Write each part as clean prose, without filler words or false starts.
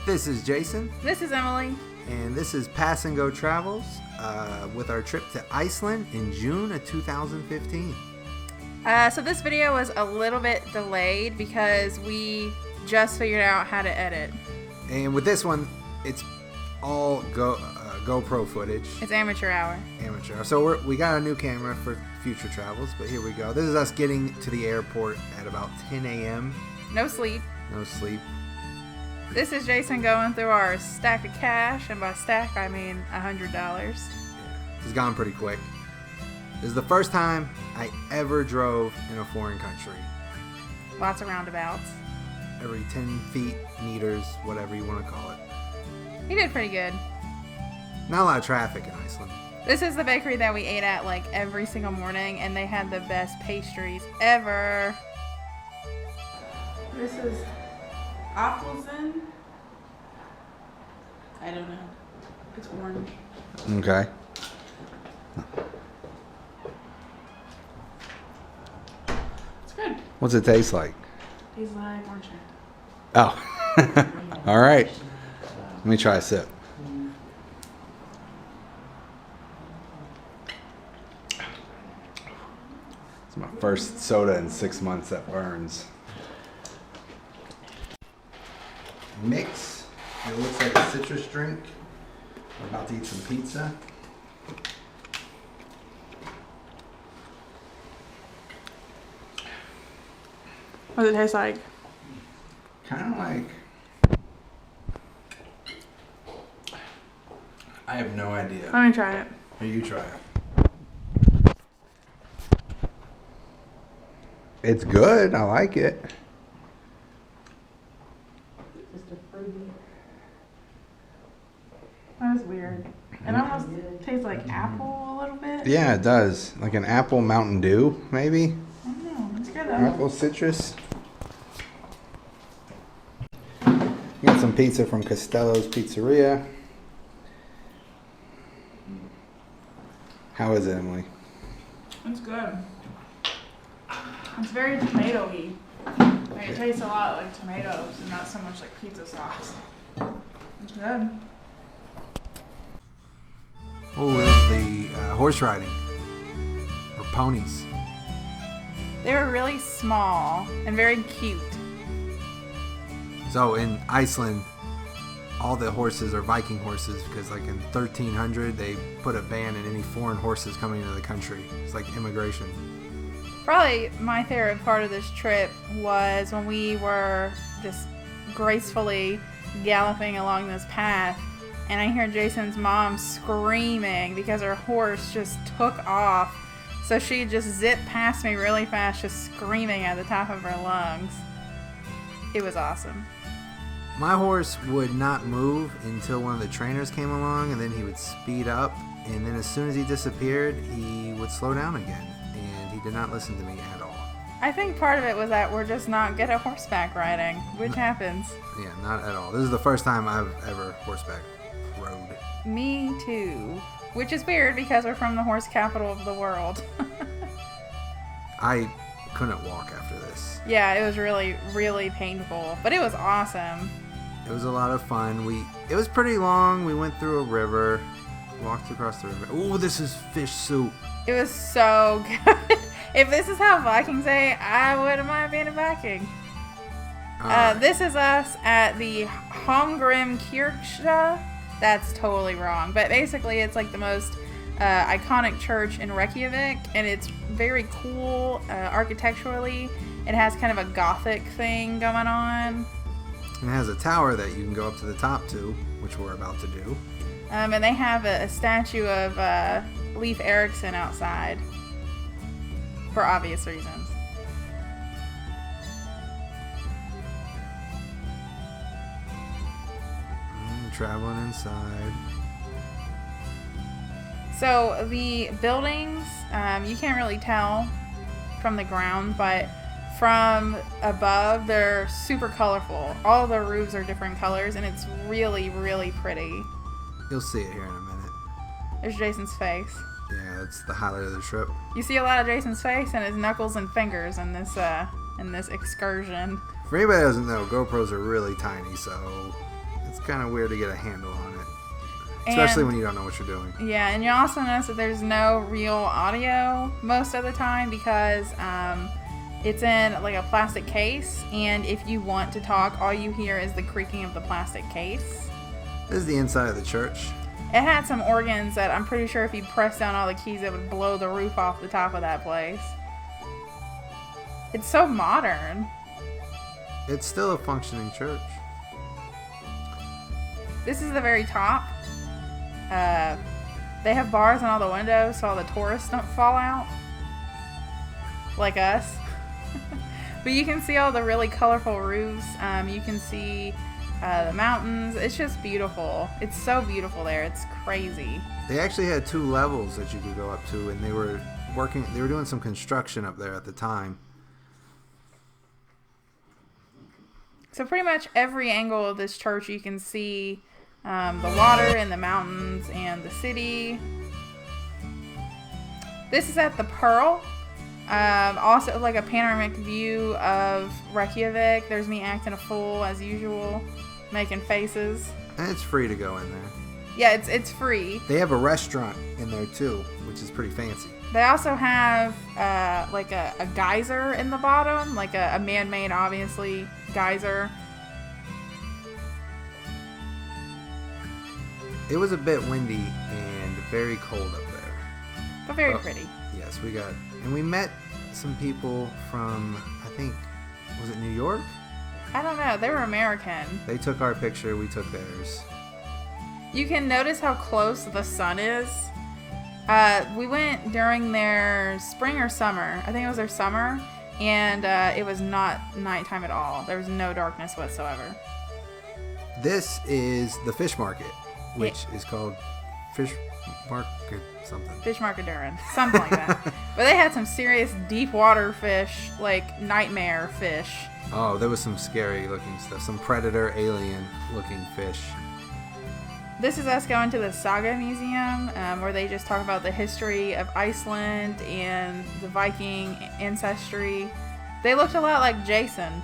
This is Jason. This is Emily. And this is Pass and Go Travels with our trip to Iceland in June of 2015. So this video was a little bit delayed because we just figured out how to edit. And with this one, it's all GoPro footage. It's amateur hour. So we got a new camera for future travels, but here we go. This is us getting to the airport at about 10 a.m. No sleep. No sleep. This is Jason going through our stack of cash, and by stack I mean $100. Yeah, it's gone pretty quick. This is the first time I ever drove in a foreign country. Lots of roundabouts. Every 10 feet, meters, whatever you want to call it. He did pretty good. Not a lot of traffic in Iceland. This is the bakery that we ate at like every single morning, and they had the best pastries ever. This is Appelsen. I don't know. It's orange. Okay. It's good. What's it taste like? Tastes like orange. Oh. All right. Let me try a sip. It's my first soda in 6 months that burns. Mix. It looks like a citrus drink. We're about to eat some pizza. What does it taste like? Kind of like... I have no idea. Let me try it. Here, you try it. It's good. I like it. That was weird. It almost tastes like apple a little bit. Yeah, it does. Like an apple Mountain Dew, maybe? I don't know. It's good though. Apple citrus. Got some pizza from Costello's Pizzeria. How is it, Emily? It's good. It's very tomatoey. Like, it tastes a lot like tomatoes and not so much like pizza sauce. It's good. Oh, this is the horse riding. Or ponies. They were really small and very cute. So in Iceland, all the horses are Viking horses because like in 1300 they put a ban on any foreign horses coming into the country. It's like immigration. Probably my favorite part of this trip was when we were just gracefully galloping along this path, and I hear Jason's mom screaming because her horse just took off. So she just zipped past me really fast, just screaming at the top of her lungs. It was awesome. My horse would not move until one of the trainers came along, and then he would speed up, and then as soon as he disappeared, he would slow down again, and he did not listen to me at all. I think part of it was that we're just not good at horseback riding, which happens. Yeah, not at all. This is the first time I've ever horseback rode. Me too. Which is weird because we're from the horse capital of the world. I couldn't walk after this. Yeah, it was really, really painful, but it was awesome. It was a lot of fun. It was pretty long. We went through a river, walked across the river. Oh, this is fish soup. It was so good. If this is how Vikings ate, I wouldn't mind being a Viking. This is us at the Holmgrimkirkja. That's totally wrong, but basically it's like the most iconic church in Reykjavik, and it's very cool architecturally. It has kind of a gothic thing going on. It has a tower that you can go up to the top to, which we're about to do. And they have a statue of Leif Erikson outside for obvious reasons. Traveling inside. So the buildings, you can't really tell from the ground, but from above, they're super colorful. All the roofs are different colors, and it's really, really pretty. You'll see it here in a minute. There's Jason's face. Yeah, that's the highlight of the trip. You see a lot of Jason's face and his knuckles and fingers in this excursion. For anybody that doesn't know, GoPros are really tiny, so it's kind of weird to get a handle on it, especially when you don't know what you're doing. Yeah, and you also notice that there's no real audio most of the time because it's in like a plastic case, and if you want to talk, all you hear is the creaking of the plastic case. This is the inside of the church. It had some organs that I'm pretty sure if you press down all the keys, it would blow the roof off the top of that place. It's so modern. It's still a functioning church. This is the very top. They have bars on all the windows so all the tourists don't fall out. Like us. But you can see all the really colorful roofs. You can see the mountains. It's just beautiful. It's so beautiful there. It's crazy. They actually had 2 levels that you could go up to, and they were doing some construction up there at the time. So pretty much every angle of this church you can see the water and the mountains and the city. This is at the Pearl. Also like a panoramic view of Reykjavik. There's me acting a fool as usual, making faces. And it's free to go in there. Yeah, it's free. They have a restaurant in there too, which is pretty fancy. They also have like a geyser in the bottom, like a man-made, obviously, geyser. It was a bit windy and very cold up there. But very pretty. Yes, we met some people from, I think, was it New York? I don't know. They were American. They took our picture, we took theirs. You can notice how close the sun is. We went during their spring or summer. I think it was their summer. And it was not nighttime at all. There was no darkness whatsoever. This is the fish market, which is called Fish Market something. Fish Market Durin. Something like that. But they had some serious deep water fish, like nightmare fish. Oh, there was some scary looking stuff. Some predator alien looking fish. This is us going to the Saga Museum, where they just talk about the history of Iceland and the Viking ancestry. They looked a lot like Jason.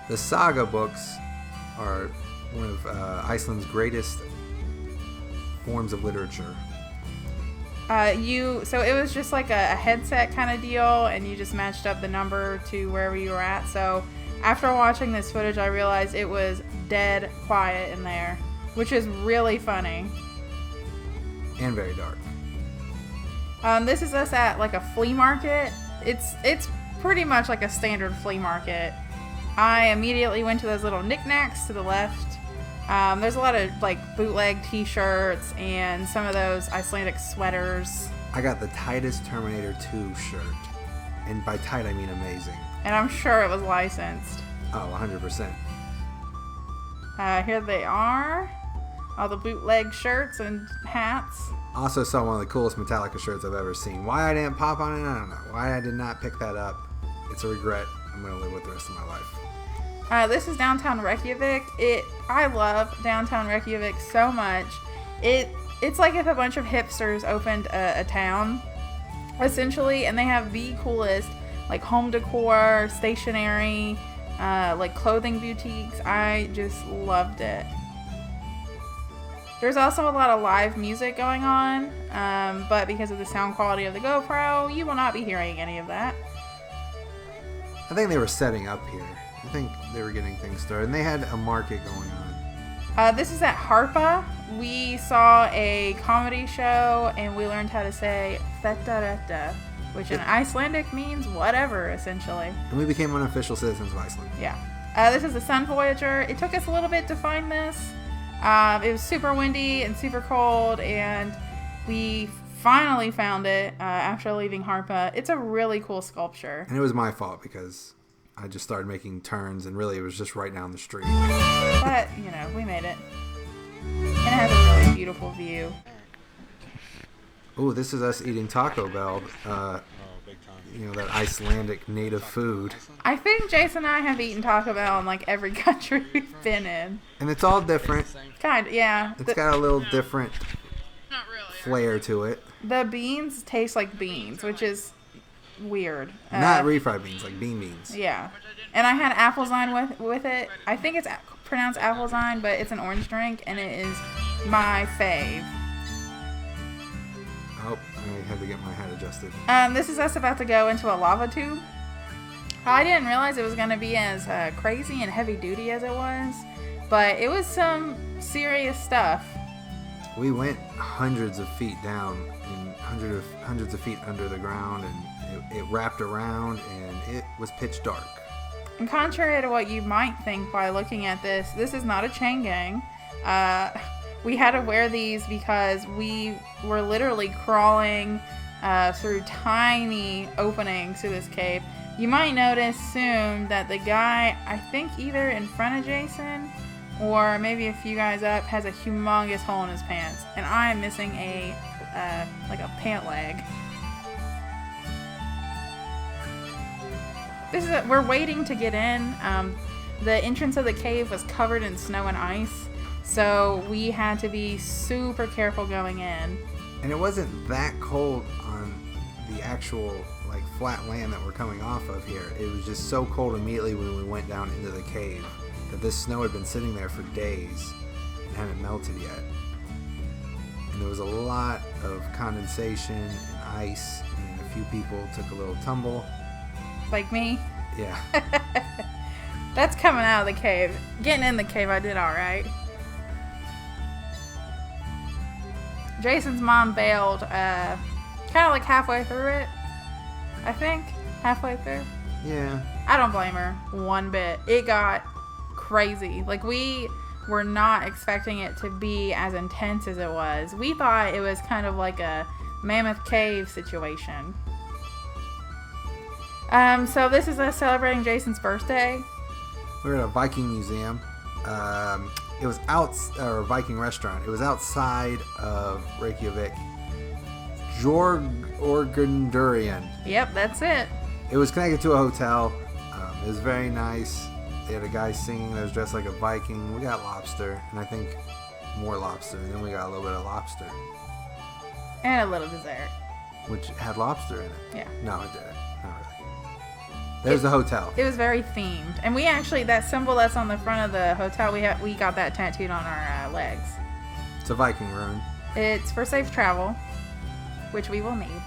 The Saga books are one of Iceland's greatest forms of literature. So it was just like a headset kind of deal, and you just matched up the number to wherever you were at. So after watching this footage, I realized it was dead quiet in there, which is really funny. And very dark. This is us at like a flea market. It's pretty much like a standard flea market. I immediately went to those little knickknacks to the left. There's a lot of like bootleg t-shirts and some of those Icelandic sweaters. I got the tightest Terminator 2 shirt. And by tight, I mean amazing. And I'm sure it was licensed. Oh, 100%. Here they are. All the bootleg shirts and hats. Also saw one of the coolest Metallica shirts I've ever seen. Why I didn't pop on it, I don't know. Why I did not pick that up, it's a regret I'm going to live with the rest of my life. This is downtown Reykjavik. I love downtown Reykjavik so much. It's like if a bunch of hipsters opened a town, essentially, and they have the coolest like home decor, stationery, like clothing boutiques. I just loved it. There's also a lot of live music going on, but because of the sound quality of the GoPro, you will not be hearing any of that. I think they were setting up here. I think they were getting things started, and they had a market going on. This is at Harpa. We saw a comedy show, and we learned how to say "Þetta," which in Icelandic means whatever, essentially. And we became unofficial citizens of Iceland. Yeah. This is the Sun Voyager. It took us a little bit to find this. It was super windy and super cold, and we finally found it after leaving Harpa. It's a really cool sculpture. And it was my fault because I just started making turns, and really it was just right down the street. But, we made it. And it has a really beautiful view. Oh, this is us eating Taco Bell. That Icelandic native food. I think Jason and I have eaten Taco Bell in like every country we've been in. And it's all different. Kind of, yeah. It's got a little different flair to it. The beans taste like beans, which is weird. Not refried beans, like beans. Yeah. And I had apple wine with it. I think it's pronounced Applezyme, but it's an orange drink, and it is my fave. Oh, I had to get my hat adjusted. This is us about to go into a lava tube. I didn't realize it was going to be as crazy and heavy duty as it was, but it was some serious stuff. We went hundreds of feet down and hundreds of feet under the ground, and it wrapped around, and it was pitch dark. And contrary to what you might think by looking at this is not a chain gang. We had to wear these because we were literally crawling through tiny openings to this cave. You might notice soon that the guy, I think either in front of Jason or maybe a few guys up, has a humongous hole in his pants, and I am missing a pant leg. We're waiting to get in. The entrance of the cave was covered in snow and ice, so we had to be super careful going in. And it wasn't that cold on the actual flat land that we're coming off of here. It was just so cold immediately when we went down into the cave that this snow had been sitting there for days and hadn't melted yet. And there was a lot of condensation and ice, and a few people took a little tumble. Like me? Yeah. That's coming out of the cave. Getting in the cave, I did alright. Jason's mom bailed kind of halfway through it. I think halfway through. Yeah. I don't blame her one bit. It got crazy. We were not expecting it to be as intense as it was. We thought it was kind of like a Mammoth Cave situation. So this is us celebrating Jason's birthday. We were at a Viking museum. It was or a Viking restaurant. It was outside of Reykjavik. Jorgundurian. Yep, that's it. It was connected to a hotel. It was very nice. They had a guy singing that was dressed like a Viking. We got lobster, and I think more lobster, and then we got a little bit of lobster. And a little dessert. Which had lobster in it. Yeah. No, it didn't. Not really. There's the hotel. It was very themed. And we actually, that symbol that's on the front of the hotel, we got that tattooed on our legs. It's a Viking rune. It's for safe travel, which we will need,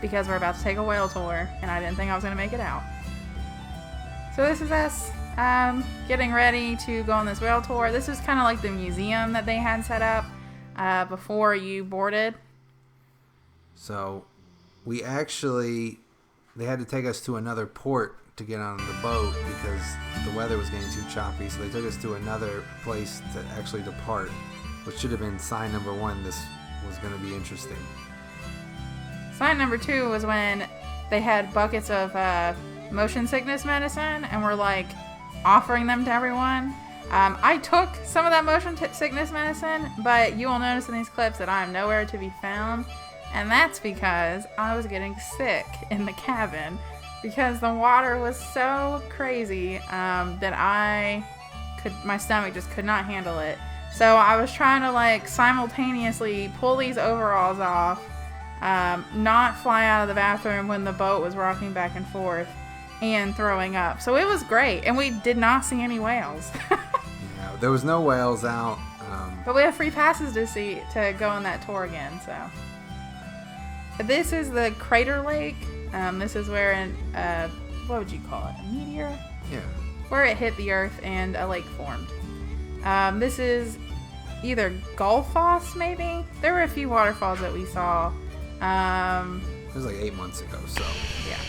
because we're about to take a whale tour, and I didn't think I was going to make it out. So this is us getting ready to go on this whale tour. This is kind of like the museum that they had set up before you boarded. So they had to take us to another port to get on the boat because the weather was getting too choppy. So they took us to another place to actually depart, which should have been sign number 1. This was going to be interesting. Sign number 2 was when they had buckets of motion sickness medicine and were offering them to everyone. I took some of that motion sickness medicine, but you will notice in these clips that I am nowhere to be found. And that's because I was getting sick in the cabin because the water was so crazy that my stomach just could not handle it. So I was trying to simultaneously pull these overalls off, not fly out of the bathroom when the boat was rocking back and forth, and throwing up. So it was great, and we did not see any whales. Yeah, there was no whales out. But we have free passes to go on that tour again. So this is the crater lake. This is where what would you call it? A meteor? Yeah. Where it hit the earth and a lake formed. This is either Gullfoss, maybe? There were a few waterfalls that we saw. It was 8 months ago, so. Yeah.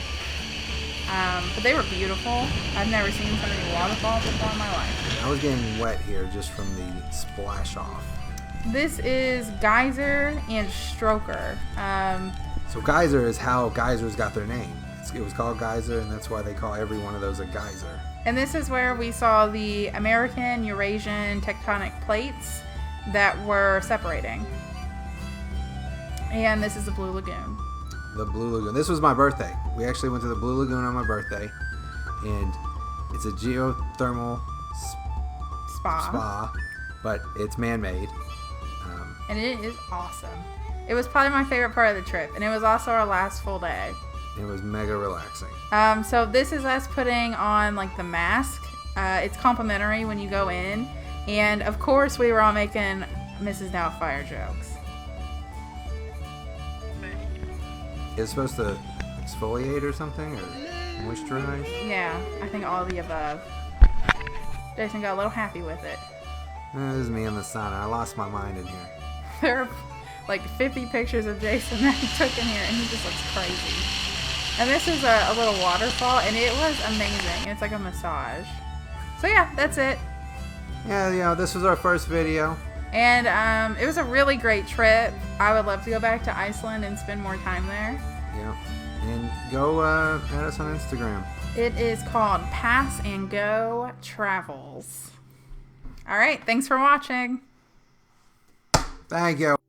But they were beautiful. I've never seen so many waterfalls before in my life. I was getting wet here just from the splash off. This is Geyser and Stroker. So Geyser is how geysers got their name. It was called Geyser, and that's why they call every one of those a geyser. And this is where we saw the American Eurasian tectonic plates that were separating. And this is the Blue Lagoon. The Blue Lagoon. This was my birthday. We actually went to the Blue Lagoon on my birthday, and it's a geothermal spa, but it's man-made. And it is awesome. It was probably my favorite part of the trip, and it was also our last full day. It was mega relaxing. So this is us putting on the mask It's complimentary when you go in. And, of course, we were all making Mrs. Doubtfire jokes. It's supposed to exfoliate or something? Or moisturize? Yeah, I think all of the above. Jason got a little happy with it. This is me in the sun. I lost my mind in here. There are like 50 pictures of Jason that he took in here, and he just looks crazy. And this is a little waterfall, and it was amazing. It's like a massage. So yeah, that's it. Yeah, this was our first video. And it was a really great trip. I would love to go back to Iceland and spend more time there. Yeah. And go add us on Instagram. It is called Pass and Go Travels. All right, thanks for watching. Thank you.